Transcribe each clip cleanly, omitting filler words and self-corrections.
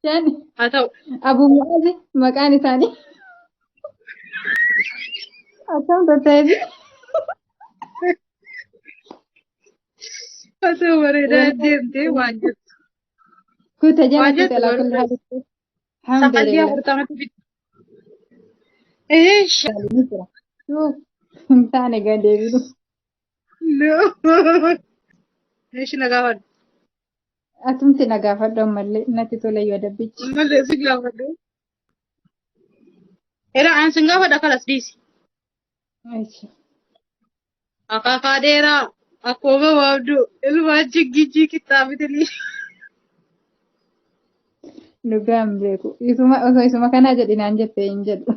Yani haa ta'u. Abu Mu'aaz maqaan isaanii akkam tattaafi Haa ta'u bareedaa wallahi deemtee waan jettu. kuta Waan jalatti jettu ala kulli garuu haalitti saqallii alhamdulillah 40 bitti. Eesh. ni jira. Suuf hin taane gadeebiru. No. Eesh na gaafadhu. Atumti na gaafadhu ammallee natti tola yoo dabbichi. Ammallee si gaafadhu. Era aan sin gaafadha kalas dhiisi. Achi. Akaakaa dheeraa akkuma gabaabduu ilmaan jiggijii qixxaabitanii. Dhugaan beeku. Isuma osoo isuma kanaa jedhinaan jettee hin jedhu.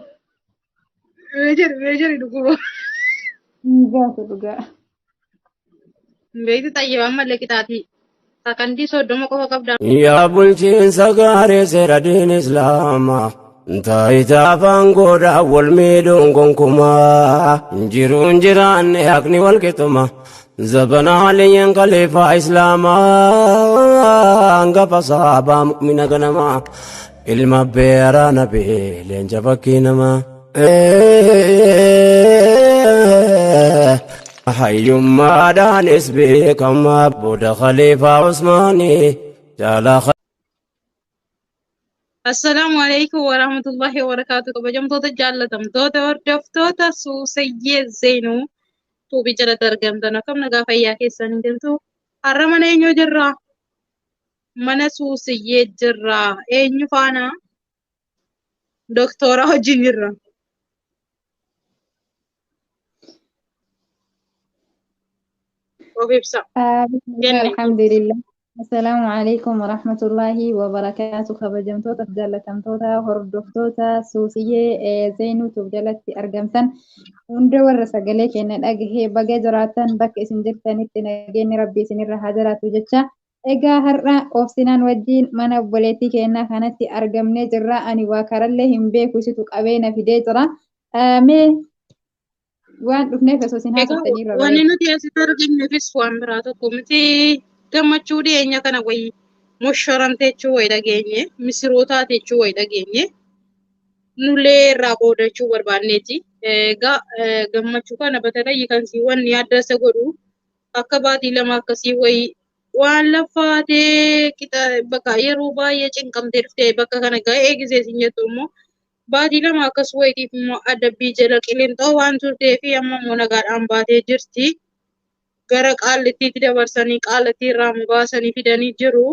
Mee jedhi dhuguma. Hin gaafa dhugaa. Beekti xayyabaan mallee qixaatii. Sakandii 30 qofa qabda. Yaa bulchiinsa gaarii seera diin islaamaa taayitaa afaan godhaa wal miidhuun gonkumaa jiruun jiraanne haqni wal qixuma zabana aliyyan khaliifaa islaamaa hangafa sahabaa mu'mina ganamaa ilma beeraa nabee leenca fakkii namaa. hayyummaadhaanis beekamaa booda khaliifaa Usmaanii jaalaa. Assalaamu alaikum warahmatullahi wabarakatuh. Kabajamtoota jaallatamtoota hordoftoota Suusayyee Zeenuu tuubii jalatti argamtan akkam nagaa fayyaa keessanii jirtu. Har'a mana eenyu jirra? Mana Suusayyee jirra. Eenyu faana? Doktora wajjin jirra. Of ibsa. Jenne. Alhamdulillah. Assalamu alaikum warahmatullahi wabarakatuh. Kabajamtoota jaallatamtoota hordoftoota Suusayyee Zeenuutiif jalatti argamtan hunda warra sagalee keenya dhagahee baga jiraattan bakka isin jirtanitti nageenyi rabbii isinirra haa jiraatu jecha. Egaa har'a obsinaan wajjin mana obboleettii keenyaa kanatti argamnee jirra. Ani waa karallee hin beeku isitu qabeena fidee jira. Mee waan dhufneef osoo isin haasoftanii irra Wanni bareeda. nuti asitti arginu waan biraa tokko miti gammachuu dhiyeenya kana wayii moshoramte jechuu wayii dhageenye misirootaati jechuu wayii dhageenye nullee irraa qoodachuu barbaanneeti. Egaa gammachuu kana batalayyi kan si wanni adda isa godhu akka baatii lama akkasii wayii waan laffaatee qixa bakka yeroo baay'ee cinqamtee dhuftee bakka kana ga'ee gisee sin jettu immoo baatii lama akkas wayitiif immoo adabbii jala qileenxoo waan turtee fi amma immoo nagaadhaan baatee jirti. Gara qaallittiitti dabarsanii qaallattii irraa baasanii fidanii jiru.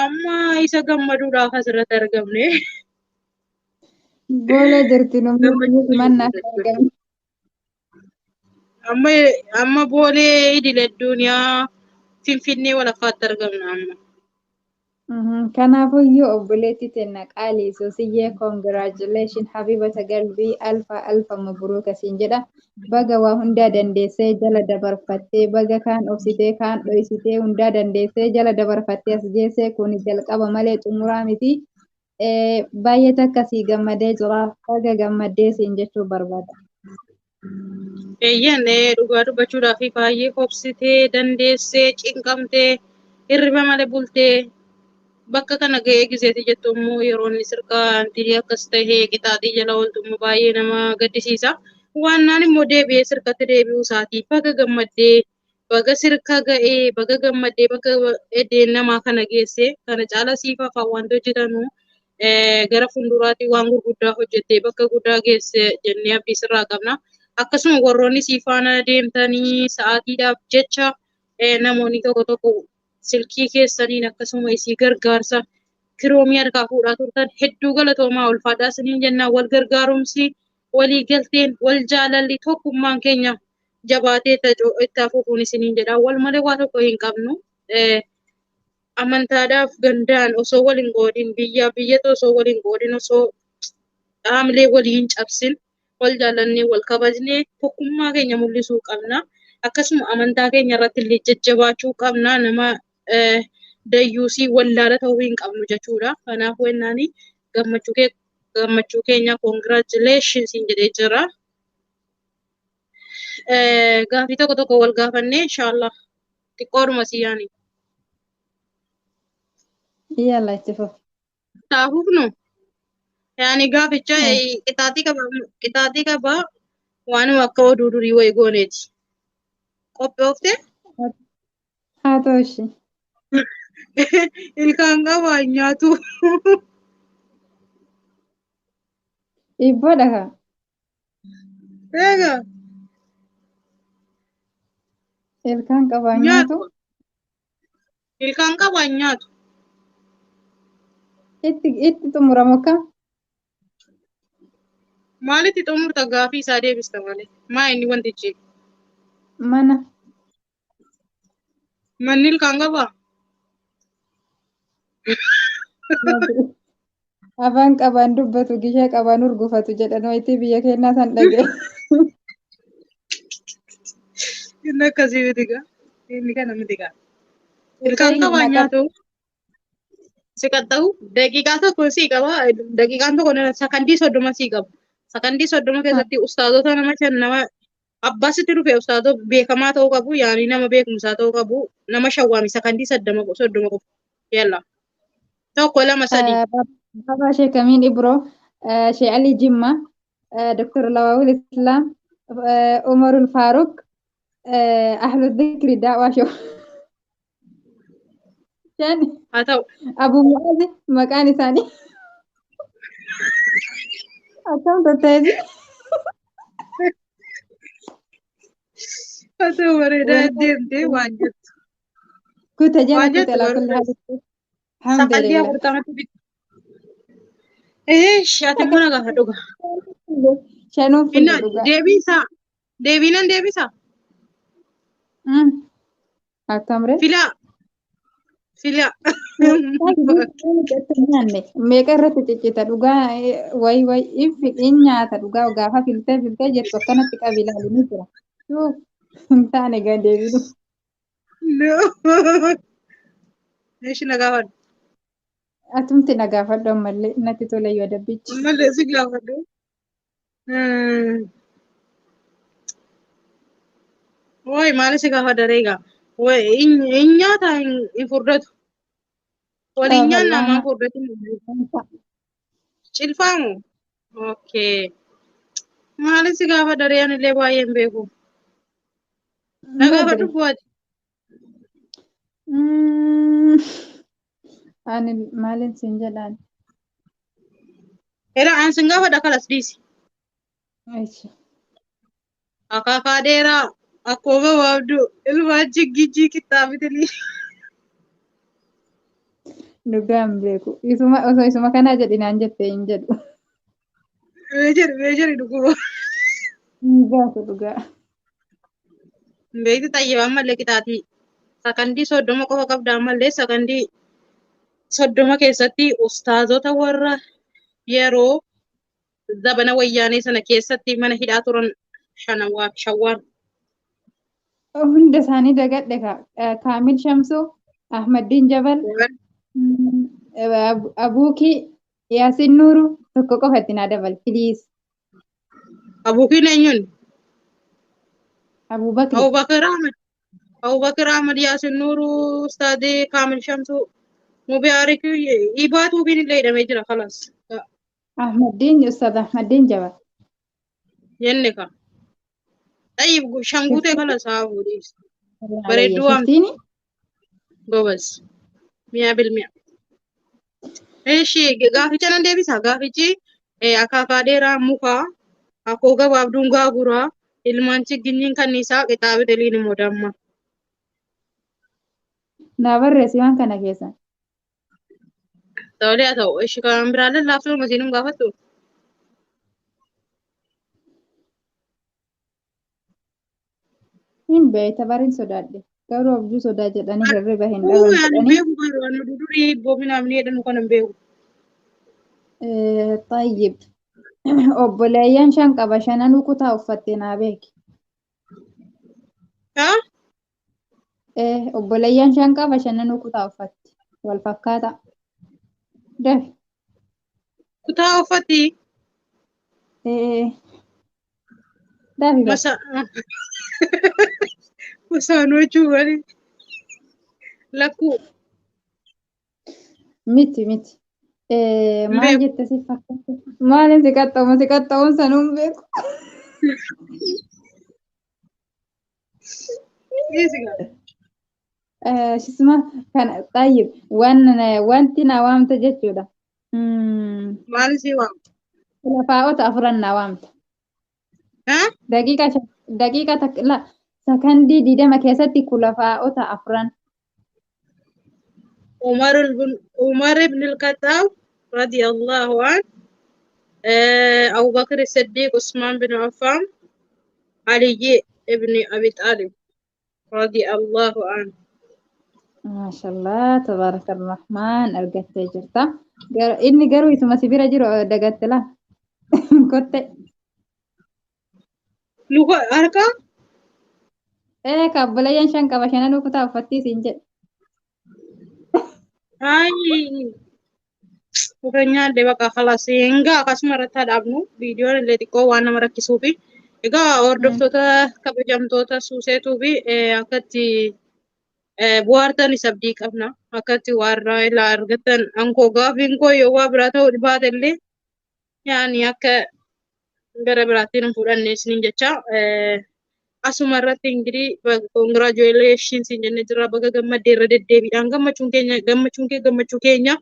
Amma isa gammaduudhaaf asirratti argamne. Boola jirti namni Gammachuu himannaa wayii argamu. amma boolee idil addunyaa Finfinnee walakkaatti argamna amma. Kanaafuyyuu obboleettii teenna qaalii Suusayyee congratulation habibata galbii alfa mabruuka siin jedha. Baga waa hundaa dandeessee jala dabarfattee baga kaan obsitee kaan dhoysitee hundaa dandeessee jala dabarfattee as geessee kun jalqaba malee xumuraa miti. Baay'ee takkasii gammadee jira. Baga gammaddee siin jechuu barbaada. Eeyyan dhugaa dubbachuudhaaf baay'ee obsitee dandeessee cinqamtee hirriba malee bultee bakka kana ga'ee giseeti jettu immoo yeroo inni sirkaantii akkas tahee qixaaxii jala ooltu immoo baay'ee nama gaddisiisa. Waannaan immoo deebi'ee sirkatti deebi'uu isaatiif baga gammaddee baga sirka ga'ee baga gammaddee bakka eddeen namaa kana geesse kana caala siifaaf wanti hojjetanu gara fuulduraatti waan gurguddaa hojjettee bakka guddaa geesse jennee abdii sirraa qabna. Akkasuma warroonni sii faana deemtanii sa'aatiidhaaf jecha namoonni tokko tokko silkii keessaniin akkasuma isii gargaarsa kiroomii harkaa fuudhaa turtan hedduu galatoomaa ulfaadhaa isiniin jennaan wal gargaarumsi walii galteen wal jaalalli tokkummaan keenya jabaatee itti hafuufuun isiniin jedha wal malee waa tokko hin qabnu. Amantaadhaaf gandaan osoo wal hin qoodin biyyatti osoo wal hin qoodin osoo dhaamlee walii hin cabsin wal jaalannee wal kabajnee tokkummaa keenya mul'isuu qabna. Akkasuma amantaa keenya irratti illee jajjabaachuu qabna. Nama dayyuusii wallaala ta'uu hin qabnu jechuudha. Kanaafuu jennaan gammachuu keenya congratulations jedhee jira. Gaaffii tokko tokko wal gaafannee inshallah xiqqoodhuma si yaani. Yalla itti fufu. taa'uufnu yaani gaaficha qixaaxii qaba waanuma akka oduu durii wayii gooneeti. Qophooftee haa ta'u ishee. ilkaan qabaa hin nyaatu. Dhibboodha kaa. Eegaa Ilkaan qabaa nyaatu. nyaatu. Ilkaan qabaa hin nyaatu. Itti xumuramu akka. Maalitti xumurta gaafii isaa deebista malee? Maa inni wantichi? Mana. Manni ilkaan qabaa? Afaan qabaan dubbatu gishee qabaan urgufatu jedhan wayitii biyya keenyaa san dhaga'e. Inni akkasii miti gaa. Inni kana miti gaa. Ilkaan qabaa nyaatu. Si qaxxa'u daqiiqaa tokko sii qaba. Daqiiqaan tokko sakandii 30 sii qaba. Sakandii 30 keessatti ustaazota nama abbasitti dhufe ustaazota beekamaa ta'uu qabu yaani nama beekumsaa ta'uu qabu nama shawwaami sakandii 30 qofa. Yalla. Tokko lama sadii. Baba Sheekh Amin Ibro, Sheikh Ali Jimma, Dr. Lawawul Islam, Umarul Faruq, Ahlu Dhikri Da'waa Show. Yani Haa ta'u. Abu Mu'azi maqaan isaanii. Akkam tattaafi. Haa ta'u bareedaa deemtee waan jettu. Kuta jala Waan kuta jettu la kulli bareedaa. haal. Sakandii Alhamdulillah. 40 bitu. Shaati mana gaafa dhuga. Shanuun Inna fuula dhugaa. deebiinan deebisa. Akkamre. Filaa. Meeqa irratti ciccita dhugaa wayi in nyaata dhugaa gaafa filtee jettu akkanatti qabi ilaalu ni jira. Hin taane gaa deebiinu. Eeshi na gaafadhu. Atumti na gaafadhu ammallee natti tole yoo dabbichi. Ammallee si gaafadhu. Woy maali si gaafadha reegaa? Woy in nyaata hin furdatu. Waliin nyaanna maan furdatu. Cilfaamu. Okay. Maali si gaafadha reeyaan illee baay'ee hin beeku. Na gaafadhu bu'aati. Ani maalin siin jedhaan. Era an sin gaafadha kalas dhiisi. Akaakaa dheeraa akkoo gabaabduu ilmaan jiggijii qixxaabitanii. Dhugaa hin beeku. Osoo isuma kanaa jedhinaan jettee hin jedhu. Meejeri dhuguma. Hin gaatu dhugaa. Beekti xayyibaan mallee qixaatii. Sakandii 30 qofa qabdaan mallee sakandii 30 keessatti ustaazota warra yeroo zabana wayyaanee sana keessatti mana hidhaa turan shawwaan. Hunda isaanii dagadhe Kaamil Shamsuu, Ahmaddiin Jabal, Abuukii, Yaasin Nuuru tokko qofa itti naa dabal piliis. Abuukiin eenyuun? Abubakar. Abubakar Ahmad, Yaasin Nuuru, Ustaadii Kaamil Shamsuu, Mubaarik Ibaatuu biin illee hidhamee jira kalas. Ustaad Ahmaddiin Jabal. Jenne ka. Tayyib shanguutee kalas haa fuudhiis. Bareedduu waan gobas. Mi'a bilmi'a. Eeshi gaaficha nan deebisa. Gaafichi akaakaa dheeraa mukaa akkoo gabaabduun gaaguraa ilmaan chigginyiin kanniisaa qixaabiteliin immoo damma. Naa barreessi waan kana keessa. Ta'ulee haa ta'u. Eeshi kan biraallee laaftuu masiinum gaafattu. Hin beekta bariin sodaadhe. Garuu abjuu sodaa jedhanii hirriba hin dhaban jedhanii. Beeku garuu durii boominaaf ni jedhan kan hin beeku. Tayyib. Obboleeyyan 5 qaba 5 kutaa uffattee naa beeki. Haa? Obboleeyyan 5 qaba 5 kutaa uffatte. Wal fakkaata. Dafi. Kutaa uffatti. Dafi. Masaanoo jechuun maali? Lakkuu. Miti. maal jette si fakkaate? Maaliin si qaxxaa'uun sanuun beeku? Shisma kana xayyib wanti na waamta jechuudha. Maal si waam? Lafaa'ota afran na waamta. Ha? Daqiiqa takka sakandii 20 keessatti kulafaa'ota afran. Umar ibn al-Khattab radiyallahu anhu, Abu Bakr as-Siddiq, Usman bin Affan, Ali ibn Abi Talib radiyallahu anhu. Maashaallah, tabarakalrahmaan argattee jirta. Inni garuu isuma si bira jiru dagatte la kotte. Luka harka? Kaabbolayyan 5 qaba 5 kutaa uffattii siin jedhe. Ay, Bukanyaa illee bakka khalas egaa akkasuma irratti dhaabnu viidiyoon illee xiqqoo waan nama rakkisuu fi egaa hordoftoota kabajamtoota suuseetuu fi akkatti bu'aartanis abdii qabna akkatti warra ilaa argatan ankoo gaafiin koo yoo waa biraa ta'uu dhibaate illee yaani akka gara biraattiin hin fudhanne isiniin jecha asuma irratti ingirii congratulations jennee jirra baga gammaddee irra deddeebiidhaan gammachuu keenya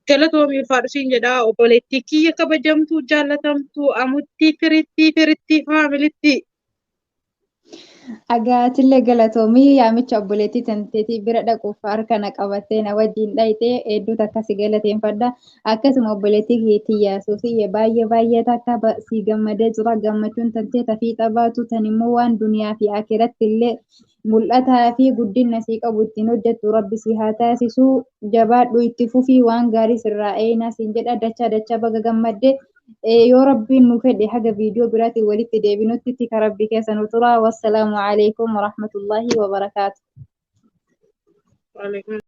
galatoomii ulfaadhusiin jedha obboleettii kiyya kabajamtuu jaallatamtuu amuttii firitti faamilitti. Agaatillee galatoomii yaamicha obboleettii tanteetii bira dhaquuf harka na qabattee na wajjin dhayitee hedduutu akkasii galateeffadha. Akkasuma obboleettii tiyyaa suusii baay'ee takka si gammadee jira gammachuun tantee tafii qabaatu tan immoo waan duniyaa fi akiratti illee mul'ataa fi guddina sii qabu ittiin hojjettu rabbi si haa taasisu jabaadhu itti fufii waan gaarii sirraa eeyna siin jedha dachaa baga gammaddee. Yoo rabbiin nu fedhe haga viidiyoo biraatiin walitti deebinutti tika rabbi keessa nu tura. Wassalaamu alaikum warahmatullaahi wabarakaatu.